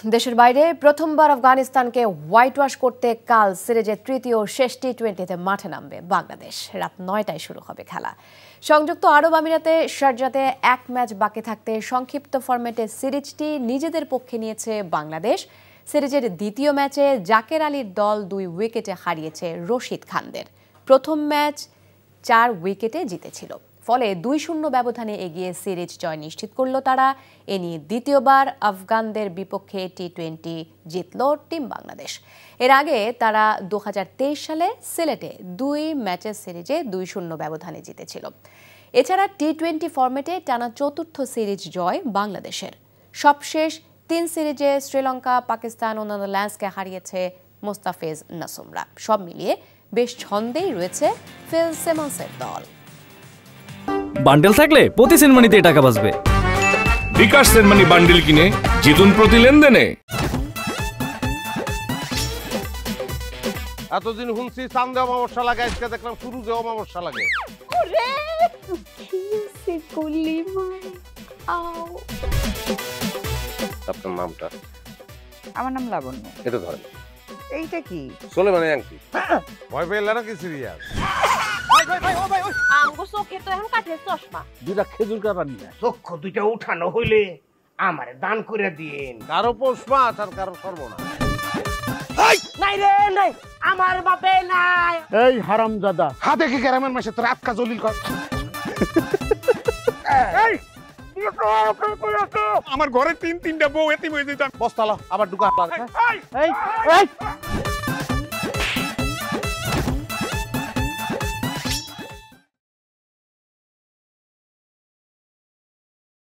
দেশের বাইরে প্রথমবার আফগানিস্তানকে হোয়াইট ওয়াশ করতে কাল সিরিজের তৃতীয় শেষ টি-20তে মাঠে নামবে বাংলাদেশ। রাত 9টায় শুরু হবে খেলা। সংযুক্ত আরব আমিরাতে শারজাতে এক ম্যাচ বাকি থাকতে সংক্ষিপ্ত ফরম্যাটে সিরিজটি নিজেদের পক্ষে নিয়েছে বাংলাদেশ। সিরিজের দ্বিতীয় ম্যাচে জাকের আলীর দল 2 উইকেটে হারিয়েছে রশিদ খানদের। প্রথম ম্যাচ 4 উইকেটে জিতেছিল, ফলে 2-0 ব্যবধানে এগিয়ে সিরিজ জয় নিশ্চিত করল তারা। এ নিয়ে দ্বিতীয়বার আফগানদের বিপক্ষে টি-20 জিতল টিম বাংলাদেশ। এর আগে তারা 2023 সালে সিলেটে 2 ম্যাচের সিরিজে 2-0 ব্যবধানে জিতেছিল। এছাড়া টি-20 ফরম্যাটে টানা চতুর্থ সিরিজ জয় বাংলাদেশের। সবশেষ 3 সিরিজে শ্রীলঙ্কা, পাকিস্তান ও নেদারল্যান্ডসকে হারিয়েছে মোস্তাফিজ নাসুমরা। সব মিলিয়ে বেশ ছন্দেই রয়েছে ফিল সিমন্সের দল। বান্ডেল থাকলে প্রতি সেনমানিতে টাকা বাঁচবে। বিকাশ সেনমানি বান্ডেল কিনে জিতুন প্রতি লেনদেনে। এতদিন শুনছি চান্দে অমাবস্যা লাগে, আজকে দেখলাম শুরুতে অমাবস্যা লাগে। আপনার নামটা? আমার নাম লাবণ্য। এটা ধরেন। এইটা কি? চলে মানে আংটি। ভয় পেলে নাকি সিরিয়াস? দুটা খেজুর কাটা নিয়ে চক্ষু দুইটা উঠানো হইলে আমারে দান করে দিন। কারো পৌষ মাস আর কারো সর্বনাশ। নাই রে নাই, আমার বাপে নাই। এই হারামজাদা, হাতে কি গ্রামের মাসে তোর আটকা জলিল কর। আমার ঘরে 3-3টা বউ এতিম হয়ে যেতাম। বস্তালা আবার ঢুকা। এই